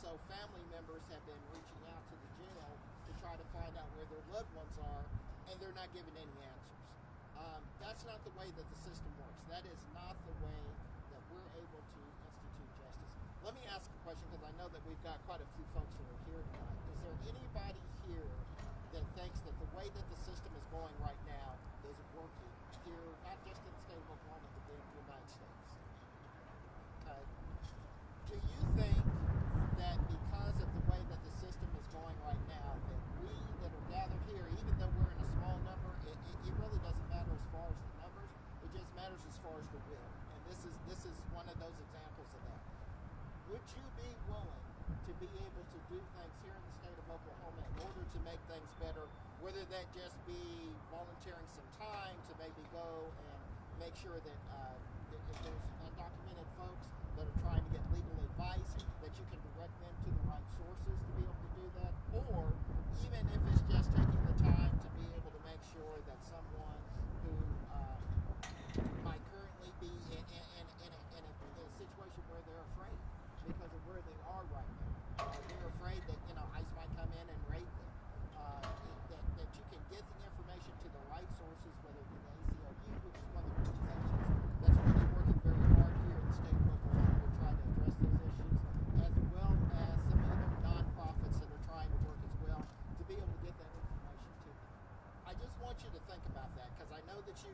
so family members have been reaching out to the jail to try to find out where their loved ones are, and they're not giving any answers. That's not the way that the system works. That is not the way that we're able to institute justice. Let me ask a question, because I know that we've got quite a few folks that are here tonight. Is there anybody here that thinks that the way that the system is going right now is working here, not just in the state of Oklahoma, but in the United States? Okay. Do you think that because of the way that the system is going right now, that we that are gathered here, even though we're in a small number, it really doesn't matter as far as the numbers, it just matters as far as the will. And this is one of those examples of that. Would you be willing to be able to do things here in the state of Oklahoma in order to make things better, whether that just be volunteering some time to maybe go and make sure that if there's undocumented folks that are trying to get legal advice, that you can direct them to the right sources to be able to do that, or even if it's just taking the time to be able to make sure that someone who might currently be in a situation where they're afraid because of where they are right now. They're afraid that ICE might come in and raid them. That you can get the information to the right sources, whether it be the ACLU, which is one of the organizations that's really working very hard here in the state of Oklahoma to try to address those issues, as well as some other nonprofits that are trying to work as well to be able to get that information to them. I just want you to think about that, because I know that you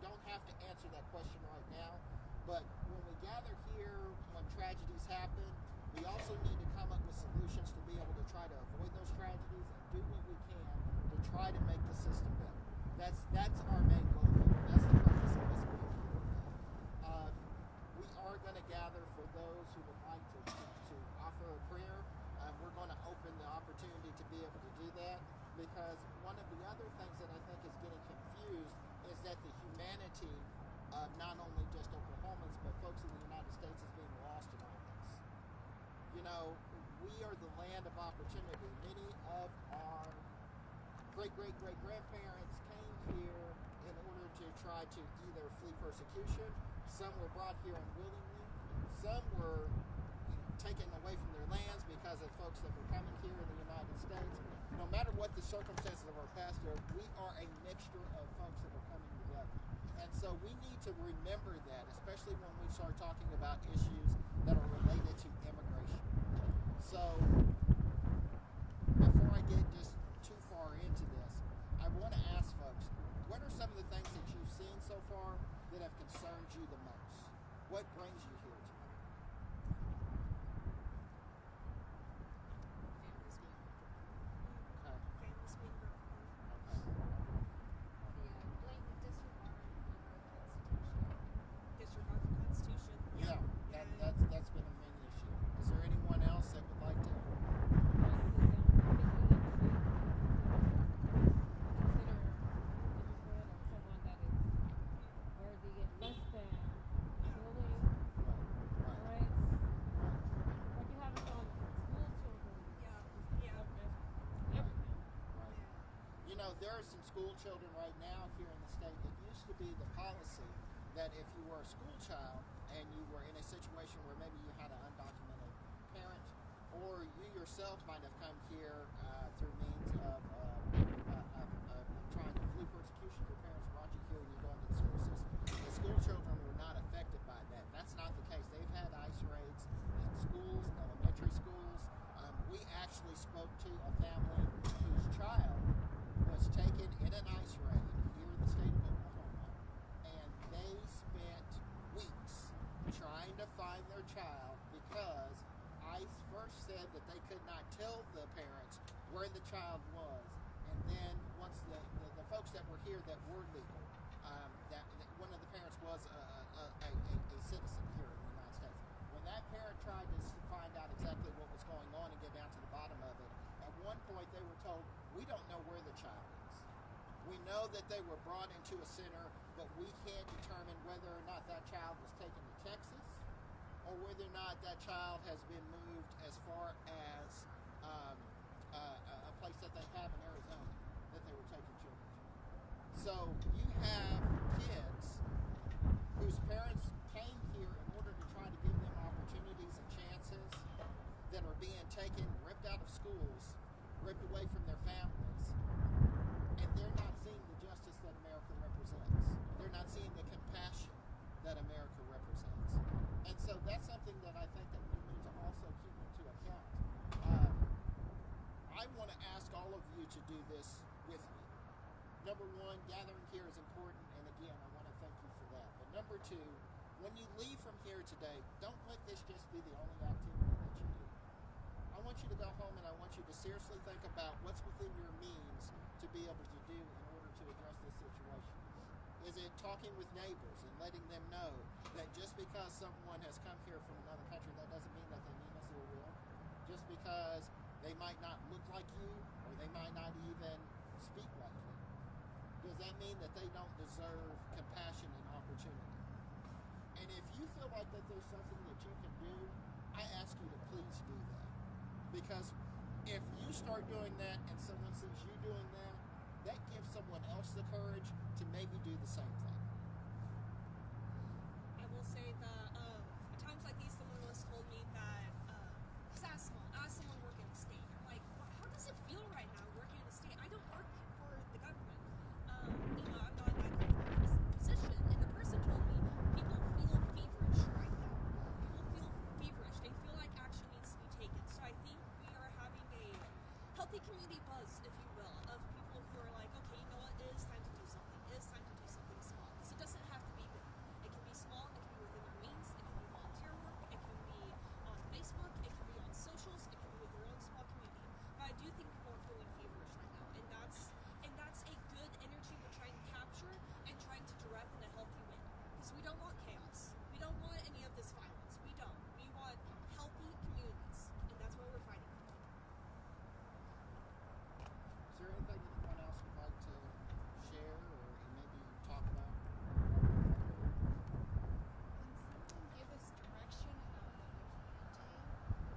don't have to answer that question right now, but when we gather here, when tragedies happen, we also need to come up with solutions to be able to try to avoid those tragedies and do what we can to try to make the system better. That's our main goal here. That's the purpose of this meeting here. We are going to gather for those who would like to offer a prayer. We're going to open the opportunity to be able to do that, because one of the other things that I think is getting confused is that the humanity of not only just Oklahomans, but folks in the United States is being lost in all this. We are the land of opportunity. Many of our great-great-great-grandparents came here in order to try to either flee persecution. Some were brought here unwillingly. Some were taken away from their lands because of folks that were coming here in the United States. No matter what the circumstances of our past are, we are a mixture of folks that are coming together. And so we need to remember that, especially when we start talking about issues that are related to immigration. So before I get just too far into this, I want to ask folks, what are some of the things that you've seen so far that have concerned you the most? What brings you here tonight? Families being broken. Okay. The blatant disregard for the Constitution. Yeah, that's been a main issue. Is there anyone else that would like to? There are some school children right now here in the state. It used to be the policy that if you were a school child and you were in a situation where maybe you had an undocumented parent, or you yourself might have come here through means of trying to flee persecution, your parents brought you here and you're going to the school system. The school children were not affected by that. That's not the case. They've had ICE raids in schools, elementary schools. We actually spoke to a family whose child was taken in an ICE raid here in the state of Oklahoma, and they spent weeks trying to find their child because ICE first said that they could not tell the parents where the child was, and then once the folks that were here that were legal, that one of the parents was a citizen here in the United States. When that parent tried to find out exactly what was going on and get down to the bottom of it, at one point they were told, we don't know where the child is. We know that they were brought into a center, but we can't determine whether or not that child was taken to Texas or whether or not that child has been moved as far as a place that they have in Arizona that they were taking children to. So you have kids whose parents came here in order to try to give them opportunities and chances that are being taken ripped away from their families, and they're not seeing the justice that America represents. They're not seeing the compassion that America represents. And so that's something that I think that we need to also keep into account. I want to ask all of you to do this with me. Number one, gathering here is important, and again, I want to thank you for that. But number two, when you leave from here today, don't let this just be the only activity that you do. I want you to go home and I want you to seriously think about what's within your means to be able to do in order to address this situation. Is it talking with neighbors and letting them know that just because someone has come here from another country, that doesn't mean that they mean us ill will? Just because they might not look like you or they might not even speak like you, does that mean that they don't deserve compassion and opportunity? And if you feel like that there's something that you can do, I ask you to please do that. Because if you start doing that and someone sees you doing that, that gives someone else the courage to maybe do the same thing. I will say that at times like these, someone once told me that, ask someone working in the state. I'm like, well, how does it feel right now working in the state? I don't work for the government. I'm not in that government position. And the person told me people feel feverish right now. People feel feverish. They feel like action needs to be taken. So I think we are having a healthy community buzz, if you will, of people who are like, okay, you know what, it is time to do something. It is time to do something small. Because it doesn't have to be big. It can be small, it can be within our means, it can be volunteer work, it can be on Facebook, it can be on socials, it can be with your own small community. But I do think people are feeling feverish right now. And that's a good energy we're trying to capture and trying to direct in a healthy way. Because we don't want chaos. We don't want any of this violence. We don't. We want healthy communities. And that's what we're fighting for. Is there anything anyone else would like to share or maybe talk about? Can someone give us direction about what we can do?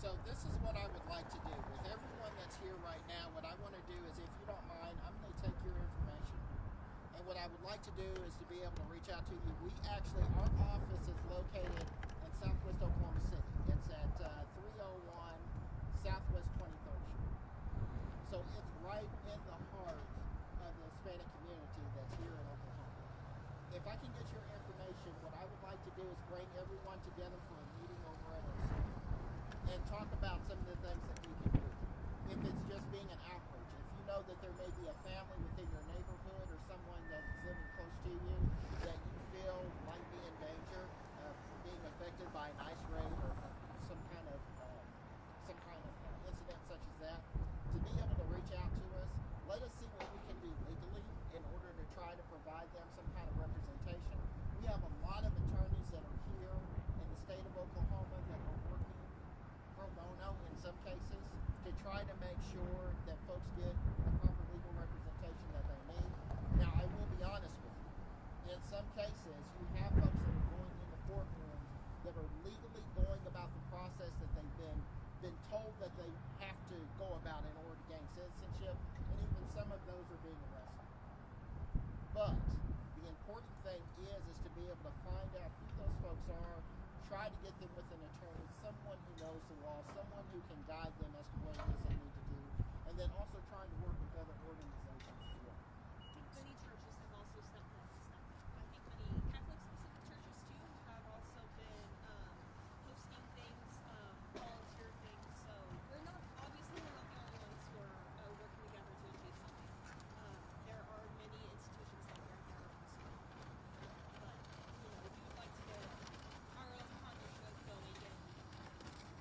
So this is what I would like to do. With everyone that's here right now, what I want to do is, if you don't mind, I'm going to take your information. And what I would like to do is to be able to reach out to you. Our office is located in Southwest Oklahoma City. It's at 301 Southwest 23rd Street. So it's right in the heart of the Hispanic community that's here in Oklahoma. If I can get your information, what I would like to do is bring everyone together for a meeting over at our center and talk about some of the things that we can do. If it's just being an outreach, if you know that there may be a family within your neighborhood or someone that's living close to you that you feel might be in danger of being affected by an ice raid or some kind of incident such as that, to be able to reach out to us, let us see what we can do legally in order to try to provide them some kind of representation. We have a lot of attorneys that are here in the state of Oklahoma that are working pro bono in some cases to try to make sure that folks get the proper legal representation that they need. Now, I will be honest with you. In some cases, you have folks that are going into courtrooms that are legally going about the process that they've been told that they have to go about in order to gain citizenship, and even some of those are being arrested. But the important thing is to be able to find out who those folks are, try to get them with an attorney, someone who knows the law, someone who can guide them as to what it is they need to do, and then also trying to work with other organizations as well. Many churches have also stepped up. I think many Catholic-specific churches too have also been hosting things, volunteer things. So we're not the only ones who are working together to achieve something. There are many institutions that we are there also. But we would like to get our own partnership going, and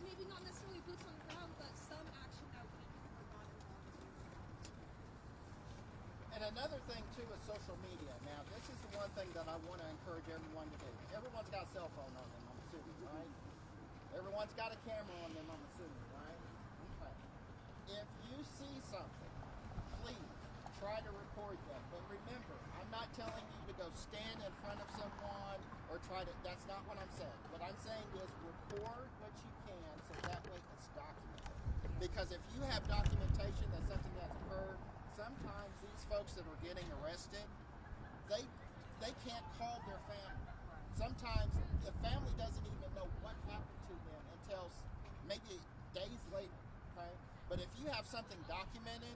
maybe not necessarily boots on the ground, but some action that we are not involved in. And another thing too is social media. Now, this is the one thing that I want to encourage everyone to do. Everyone's got a cell phone on them, I'm assuming, right? Everyone's got a camera on them, I'm assuming, right? Okay. If you see something, please try to record them. But remember, I'm not telling you to go stand in front of someone or that's not what I'm saying. What I'm saying is record what you can so that way it's documented. Because if you have documentation that something has occurred, sometimes these folks that are getting arrested, they can't call their family. Sometimes the family doesn't even know what happened to them until maybe days later, right? But if you have something documented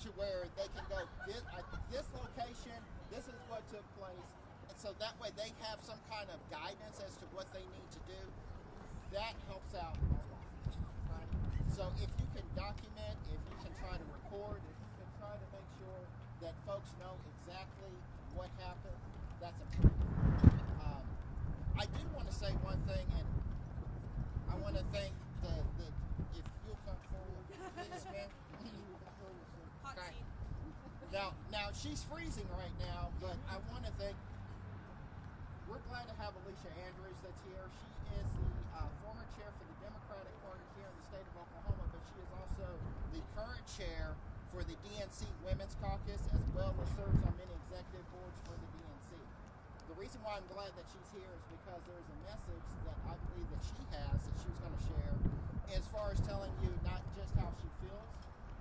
to where they can go, this location, this is what took place, and so that way they have some kind of guidance as to what they need to do, that helps out a lot. Right? So if you can document, if you can try to record, if you can try to make sure that folks know exactly what happened, that's important. I do want to say one thing, and I want to thank the if you'll come forward, please, ma'am. Hot Okay. seat. Now she's freezing right now, but I want to thank. We're glad to have Alicia Andrews that's here. She is the former chair for the Democratic Party here in the state of Oklahoma, but she is also the current chair for the DNC Women's Caucus, as well as serves on many executive boards for the DNC. The reason why I'm glad that she's here is because there's a message that I believe that she has that she was going to share as far as telling you not just how she feels,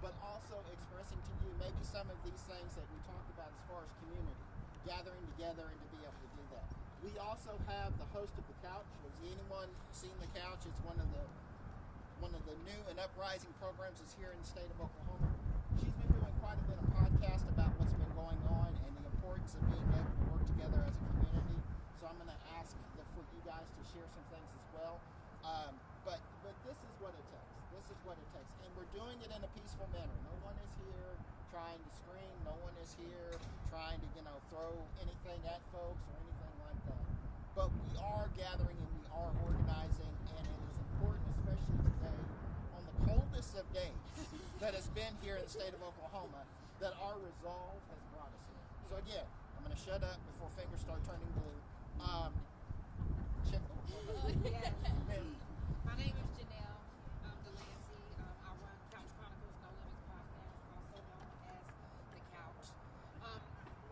but also expressing to you maybe some of these things that we talked about as far as community, gathering together and to be able to do that. We also have the host of the couch. Has anyone seen the couch? It's one of the new and uprising programs that's here in the state of Oklahoma. She's been doing quite a bit of podcast about what's been going on and the importance of being able to work together as a community. So I'm going to ask for you guys to share some things as well. But this is what it takes. This is what it takes. And we're doing it in a peaceful manner. No one is here trying to scream. No one is here trying to, throw anything at folks or anything like that. But we are gathering and we are organizing, and it is important, especially today, on the coldest of days that has been here in the state of Oklahoma, that our resolve has brought us here. So again, I'm going to shut up before fingers start turning blue. Yes. My name is Janelle Delancey. I run Couch Chronicles No Limits podcast, also known as The Couch.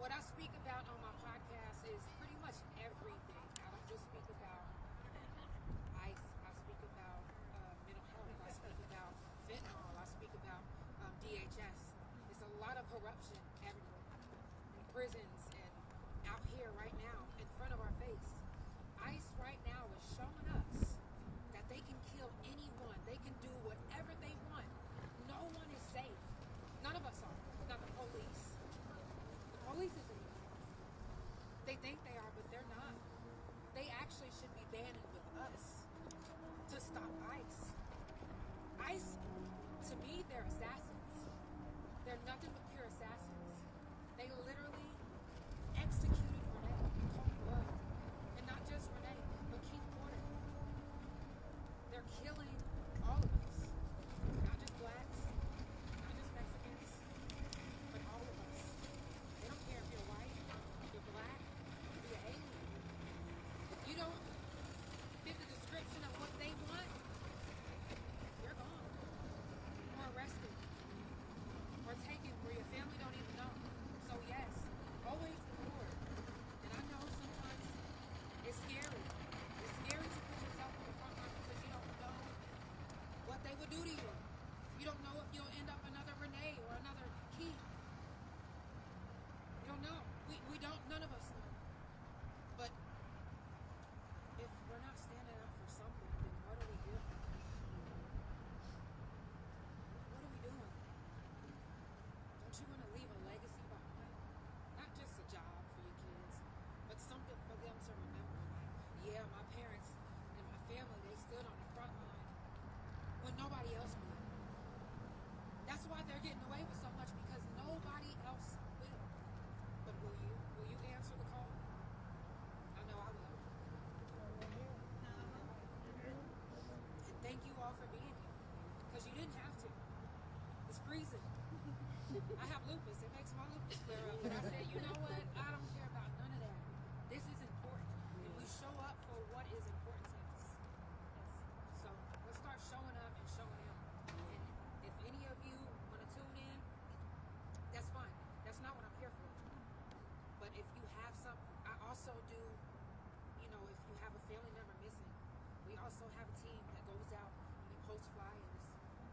What I speak about on my podcast is pretty much everything. I don't just speak about ICE. I speak about mental health. I speak about fentanyl. I speak about DHS. It's a lot of corruption everywhere, in prisons and out here right now in front of our face. ICE right now is showing us that they can kill anyone. They can do whatever they want. No one is safe. None of us are. Not the police. The police isn't even safe. They think they are, but they're not. They actually should be banding with us to stop ICE. ICE, to me, they're assassins. They're nothing but pure assassins. They literally executed Renee in cold blood. And not just Renee, but Keith Porter. They're killing all of us. Not just blacks, not just Mexicans, but all of us. They don't care if you're white, you're black, you're alien. If you don't fit the description of what they want, you're gone. Or arrested. Or taken where your family don't even know. So yes, always report. And I know sometimes it's scary. It's scary to put yourself on the front line because you don't know what they would do to you. You don't know if you'll end up another Renee or another Keith. You don't know. We don't, none of us know. But if we're not standing up for something, then what are we here for? What are we doing? Don't you want to leave a legacy behind? Not just a job for your kids, but something for them to remember. Like, yeah, my parents and my family, they stood on the front line when nobody else would. That's why they're getting away with so much, because nobody else will. But will you? Will you answer the call? I know I will. And thank you all for being here, because you didn't have to. It's freezing. I have lupus. It makes my lupus flare up. But I said, you know what? I don't care about none of that. This is important. And we show up for what is important to us. So let's start showing up and showing out. And if any of you want to tune in, that's fine. That's not what I'm here for. But if you have something, I also do, if you have a family member missing, we also have a team that goes out and we post flyers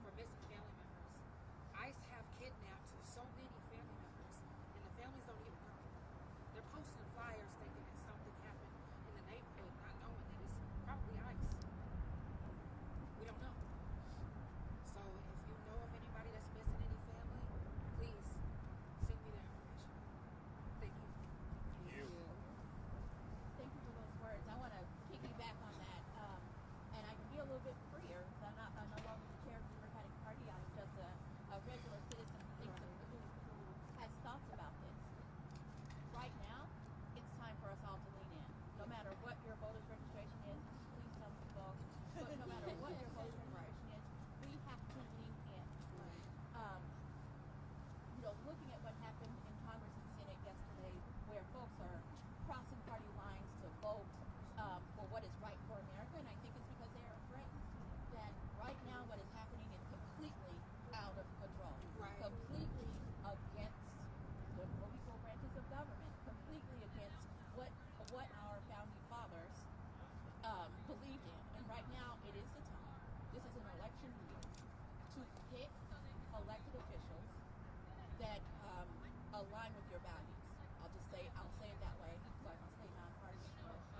for missing family members. ICE have kidnapped so many family members, and the families don't even know. that align with your values. I'll say it that way, so I can stay nonpartisan,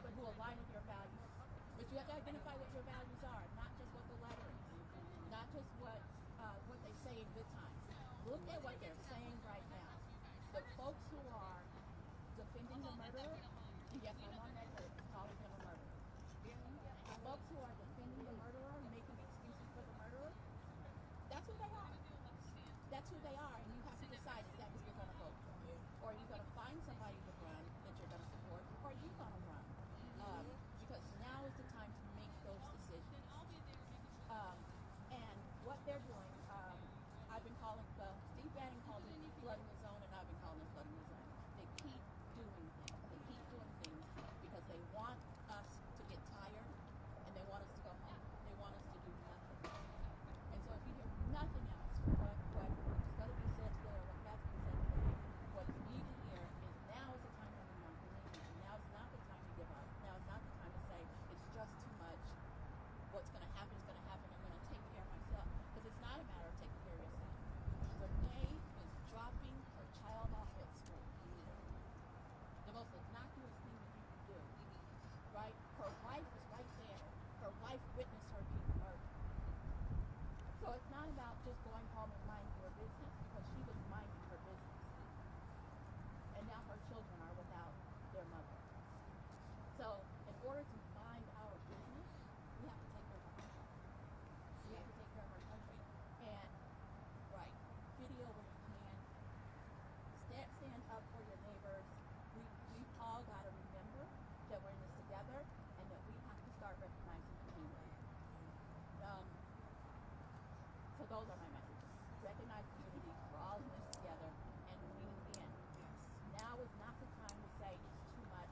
but who align with your values. But you have to identify what your values are, not just what the letter is, not just what they say in good times. Look at what they're saying right now. The folks who are defending the murderer, and yes, I'm on record calling him a murderer. The folks who are defending the murderer, making excuses for the murderer, that's who they are. That's who they are, and you have to decide is that who you're going to vote for. Or are you going to find somebody to run that you're going to support, or are you going to run? Because now is the time to make those decisions. And what they're doing, I've been calling, Steve Bannon called it flooding the zone, and I've been calling it flooding the zone. They keep doing things. They keep doing things because they want us to get tired, and they want us to go home. They want us to do nothing. And so if you hear nothing else from what is going to be said today or what has been said today, what is needed here is now is the time to run. Now is not the time to give up. Now is not the time to say it's just too much. What's going to happen is going to happen. I'm going to take care of myself. Because it's not a matter of taking care of yourself. Renee is dropping her child off at school. The most innocuous thing that you can do. Right? Her wife is right there. Her wife witnessed her being murdered. So it's not about just going home and minding your business, because she was minding her business. And now her children are without their mother. So in order to mind our business, we have to take care of our country. We have to take care of our country. And, right, video when you can. Stand up for your neighbors. We all got to remember that we're in this together, and that we have to start recognizing community. So those are my messages. Recognize community. We're all in this together, and lean in. Now is not the time to say it's too much.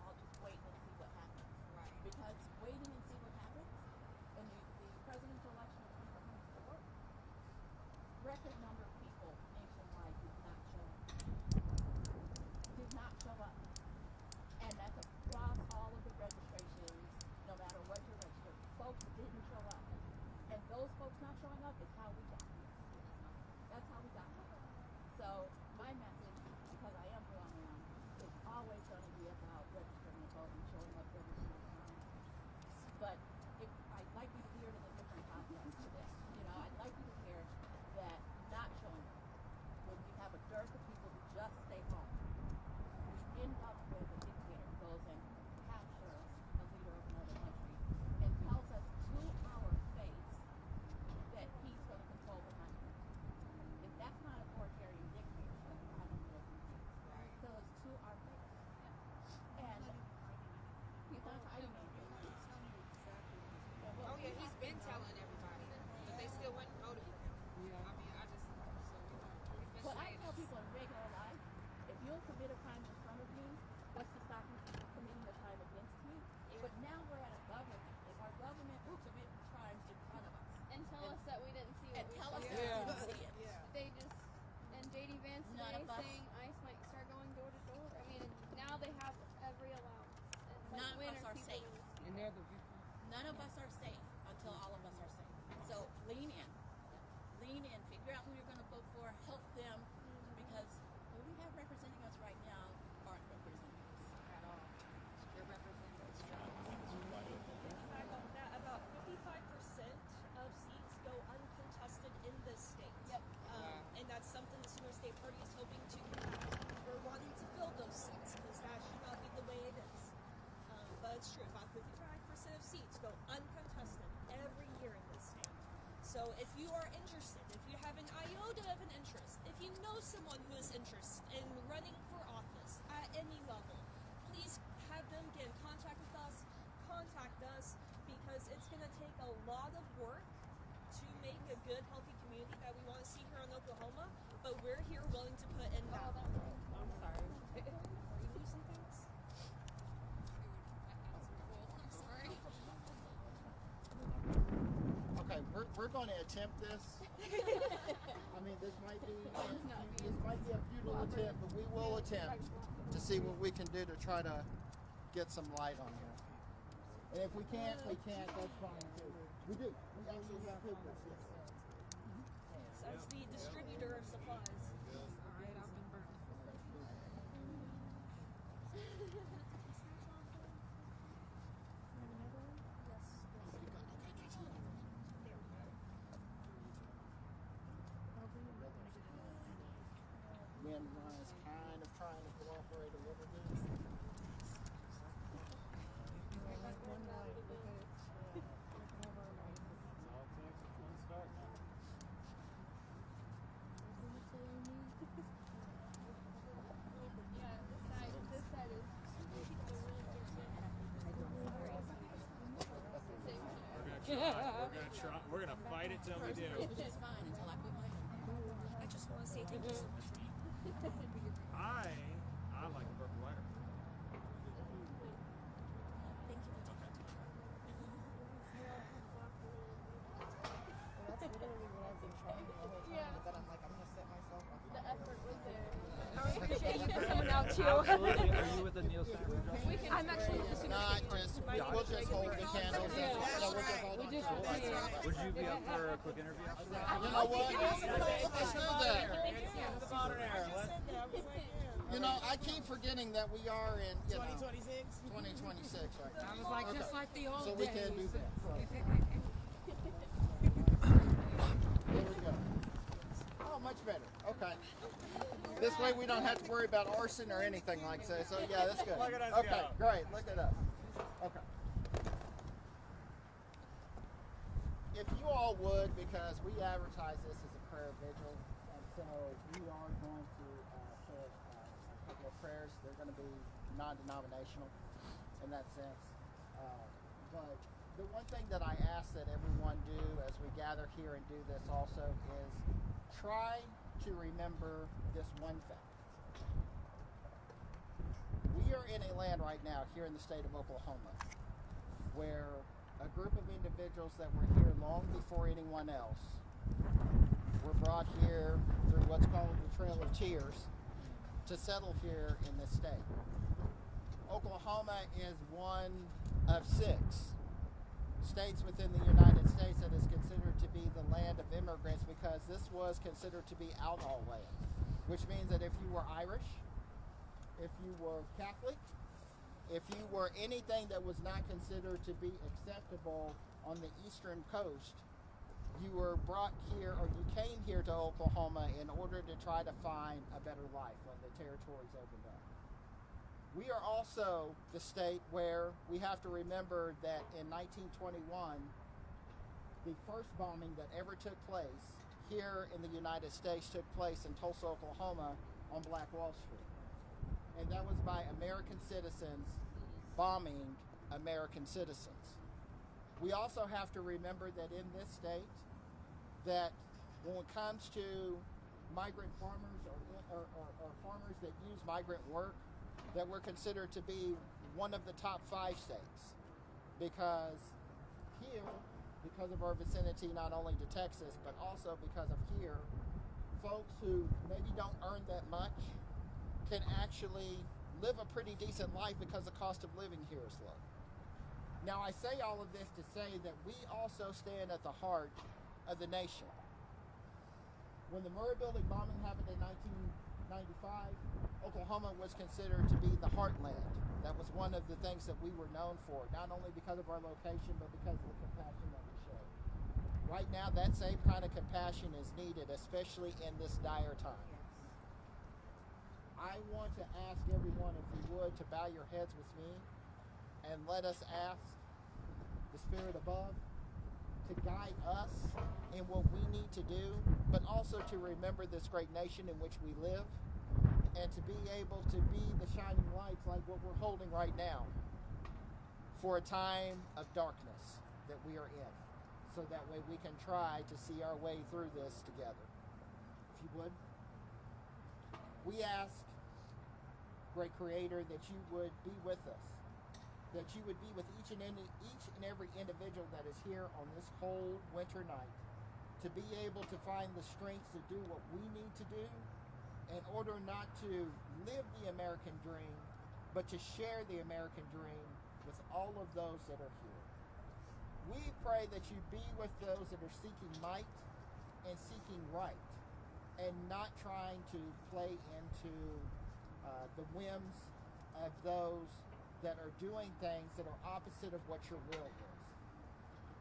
I'll just wait and see what happens. Right. Because waiting and see what happens, in the presidential election of 2024, record number of people nationwide did not show up. Did not show up. And that's across all of the registrations, no matter what you're registered. Folks didn't show up. And those folks not showing up is how we got here. That's how we got here. So my message, because I am who I am, is always going to be about registering to vote and showing up every single time. But if I'd like you to hear it in a different context to this. I'd like you to hear that not showing up, when we have a dearth of people who just stay home, we end up with a dictator who goes and captures a leader of another country and tells us to our face that he's going to control the country. If that's not authoritarian dictatorship, I don't know what it is. Right. So it's to our face. And he's not hiding anything. Oh yeah, he's been telling everybody, but they still went and voted for him. Yeah. I mean, he's been But I saying tell this. people in regular life, if you'll commit a crime in front of me, what's to stop you from committing a crime against me? Yeah. But now we're at a government. If our government will commit crimes in front of us And tell us that we didn't see what and we tell saw. us Yeah. that we didn't see it. They just, and JD Vance None today of us- saying ICE might start going door to door. I mean, now they have every allowance. It's like, None of when us are are people safe. gonna see And that? they're the victims. None of us are safe until all of us are safe. So lean in. Lean in. Figure out who you're going to vote for. Help them, because who we have representing us right now aren't representing us at all. They're representing us. Back on that, about 55% of seats go uncontested in this state. Yep. And that's something the Sooner State Party is hoping to combat. We're wanting to fill those seats because that should not be the way it is. But it's true, about 55% of seats go uncontested every year in this state. So if you are interested, if you have an iota of an interest, if you know someone who is interested in running for office at any level, please have them get in contact with us. Contact us, because it's going to take a lot of work to make a good, healthy community that we want to see here in Oklahoma. But we're here willing to put in that. I'm sorry. Are you losing things? I'm sorry. Okay, we're going to attempt this. I mean, this might be a futile attempt, but we will attempt to see what we can do to try to get some light on here. And if we can't, that's fine too. We do. We actually have papers. Yes. As the distributor of supplies. everyone is kind of trying to cooperate a little bit. We're gonna fight it till we do. Which is fine until I put my hand there. I just want to say thank you so much. I like the purple lighter. Thank you for taking the time. That's literally what I've been trying the whole time, but then I'm like, I'm gonna set myself up. The effort was there. I appreciate you for coming out too. Absolutely. Are you with the Neal Center? I'm actually with the super Not just, we'll just hold the candles. Yeah, we'll just hold on to the lights. Would you be up for a quick interview after that? You know what? Let's do that. You know, I keep forgetting that we are in 2026 right now. I was like, just like the old So we days. can do that. There we go. Oh, much better. Okay. This way we don't have to worry about arson or anything like that. So yeah, that's good. Look at us Okay, go. great. Look at us. Okay. If you all would, because we advertise this as a prayer vigil, and so we are going to say a couple of prayers. They're going to be non-denominational in that sense. But the one thing that I ask that everyone do as we gather here and do this also is try to remember this one fact. We are in a land right now here in the state of Oklahoma where a group of individuals that were here long before anyone else were brought here through what's called the Trail of Tears to settle here in this state. Oklahoma is one of 6 states within the United States that is considered to be the land of immigrants because this was considered to be outlaw land, which means that if you were Irish, if you were Catholic, if you were anything that was not considered to be acceptable on the eastern coast, you were brought here or you came here to Oklahoma in order to try to find a better life when the territories opened up. We are also the state where we have to remember that in 1921, the first bombing that ever took place here in the United States took place in Tulsa, Oklahoma on Black Wall Street. And that was by American citizens bombing American citizens. We also have to remember that in this state, that when it comes to migrant farmers or farmers that use migrant work, that we're considered to be one of the top 5 states because here, because of our vicinity not only to Texas, but also because of here, folks who maybe don't earn that much can actually live a pretty decent life because the cost of living here is low. Now I say all of this to say that we also stand at the heart of the nation. When the Murrah Building bombing happened in 1995, Oklahoma was considered to be the heartland. That was one of the things that we were known for, not only because of our location, but because of the compassion that we showed. Right now, that same kind of compassion is needed, especially in this dire time. I want to ask everyone, if you would, to bow your heads with me and let us ask the Spirit above to guide us in what we need to do, but also to remember this great nation in which we live, and to be able to be the shining lights like what we're holding right now for a time of darkness that we are in, so that way we can try to see our way through this together. If you would. We ask, great Creator, that you would be with us, that you would be with each and every individual that is here on this cold winter night, to be able to find the strength to do what we need to do in order not to live the American dream, but to share the American dream with all of those that are here. We pray that you be with those that are seeking might and seeking right, and not trying to play into the whims of those that are doing things that are opposite of what your will is.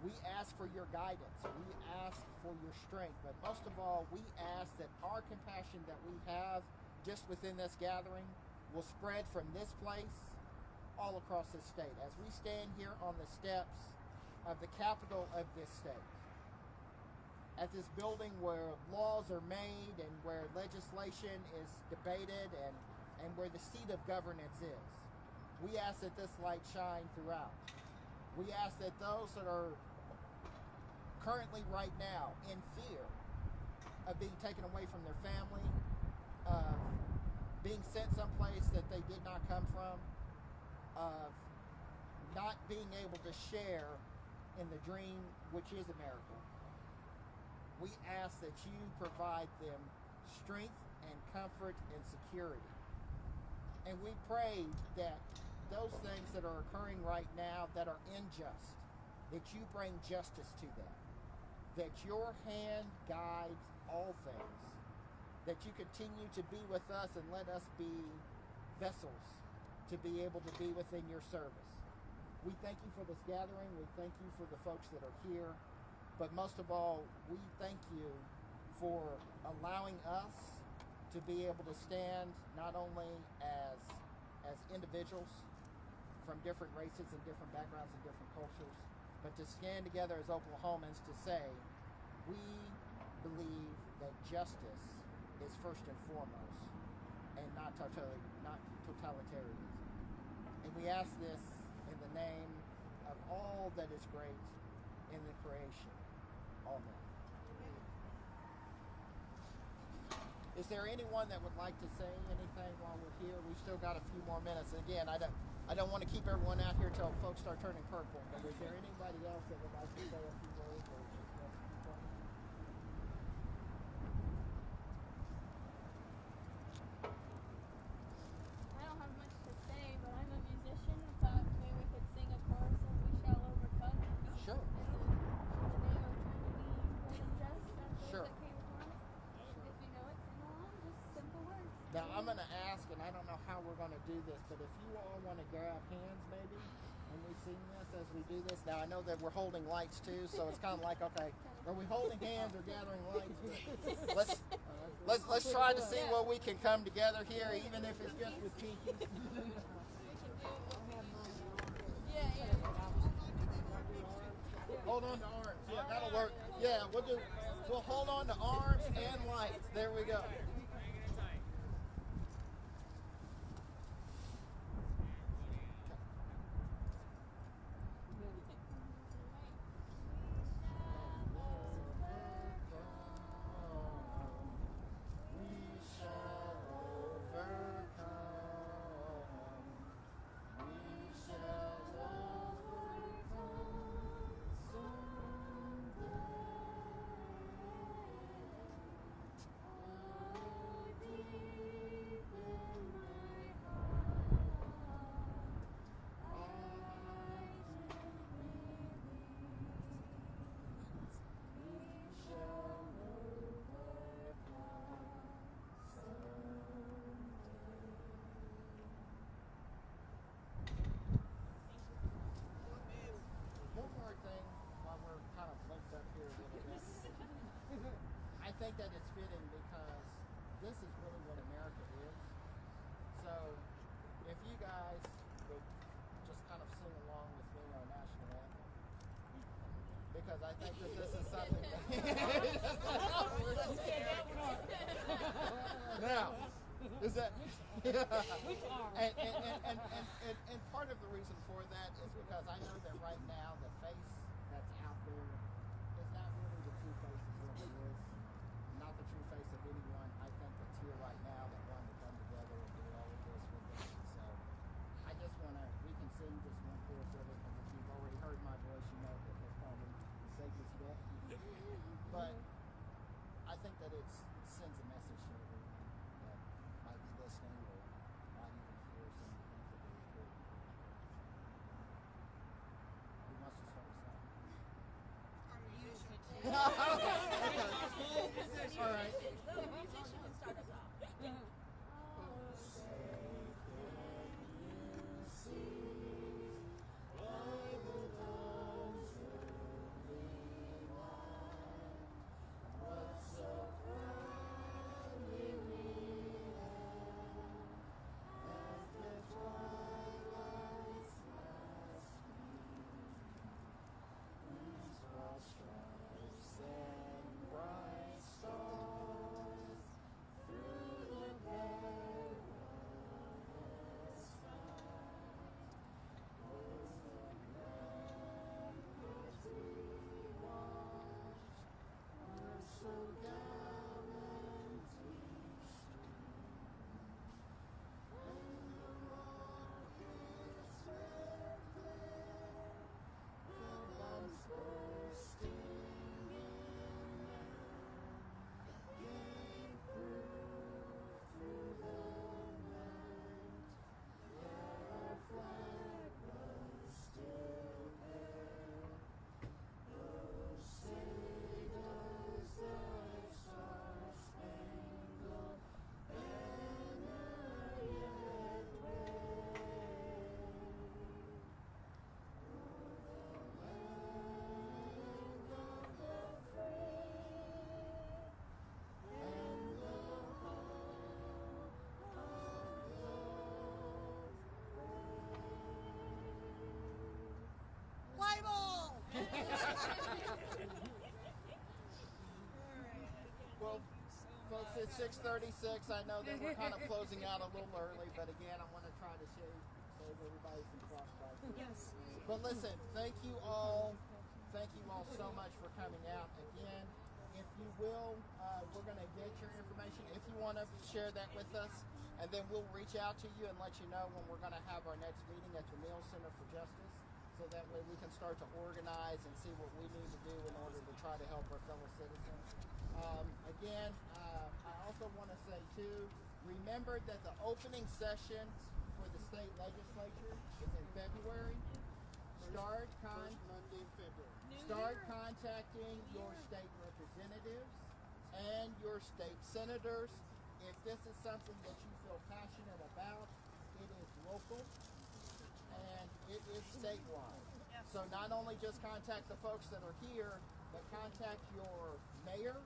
We ask for your guidance. We ask for your strength. But most of all, we ask that our compassion that we have just within this gathering will spread from this place all across the state. As we stand here on the steps of the Capitol of this state, at this building where laws are made and where legislation is debated and where the seat of governance is, we ask that this light shine throughout. We ask that those that are currently right now in fear of being taken away from their family, of being sent someplace that they did not come from, of not being able to share in the dream which is America, we ask that you provide them strength and comfort and security. And we pray that those things that are occurring right now that are unjust, that you bring justice to them, that your hand guides all things, that you continue to be with us and let us be vessels to be able to be within your service. We thank you for this gathering. We thank you for the folks that are here. But most of all, we thank you for allowing us to be able to stand not only as individuals from different races and different backgrounds and different cultures, but to stand together as Oklahomans to say, we believe that justice is first and foremost and not totalitarianism. And we ask this in the name of all that is great in the creation. Amen. Is there anyone that would like to say anything while we're here? We've still got a few more minutes. Again, I don't want to keep everyone out here till folks start turning purple. But is there anybody else that would like to say a few words or just want to keep on? I don't have much to say, but I'm a musician. I thought maybe we could sing a chorus of We Shall Overcome. Sure. Today we're trying to be good and just. That's Sure. what came upon us. If you know it, sing along. Just simple words. Now, I'm going to ask, and I don't know how we're going to do this, but if you all want to grab hands maybe when we sing this as we do this. Now, I know that we're holding lights too, so it's kind of like, okay, are we holding hands or gathering lights? But let's try to see what we can come together here, even if it's just with pinkies. Hold on to arms. Yeah, that'll work. Yeah, we'll hold on to arms and lights. There we go. I think that it's fitting because this is really what America is. So if you guys would just kind of sing along with me our national anthem, because I think that this is something that now is that and part of the reason for that is because I know that right now the face that's out there is not really the true face of what it is, not the true face of anyone I think that's here right now that wanted to come together and do all of this with us. And so I just want to, we can sing just one chorus of it, because if you've already heard my voice, you know that that's probably the safest bet. But I think that it sends a message to everyone that might be listening or might even hear some of the things that are important. Who wants to start us off? All right. The musician can start us off. What so proudly we folks, it's 6:36. I know that we're kind of closing out a little early, but again, I want to try to save everybody some crossbite. Yes. But listen, thank you all. Thank you all so much for coming out. Again, if you will, we're going to get your information if you want to share that with us, and then we'll reach out to you and let you know when we're going to have our next meeting at the Neal Center for Justice, so that way we can start to organize and see what we need to do in order to try to help our fellow citizens. Again, I also want to say too, remember that the opening session for the state legislature is in February. Start Monday in February. Start contacting your state representatives and your state senators. If this is something that you feel passionate about, it is local and it is statewide. So not only just contact the folks that are here, but contact your mayor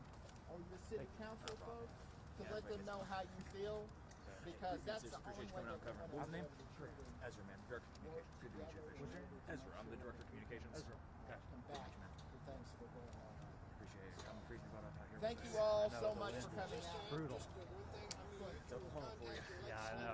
or your city council folks to let them know how you feel, because that's the only way that we're going to be able to treat it. Ezra, man, Director of Communications. Good to meet you. What's your name? Ezra, I'm the Director of Communications. Ezra. Okay. Come back to things that are going on. Appreciate it. I'm appreciative about out here. Thank you all so much for coming out. Brutal. Just the one thing, I mean, you So can hard for you. contact your Yeah, I know.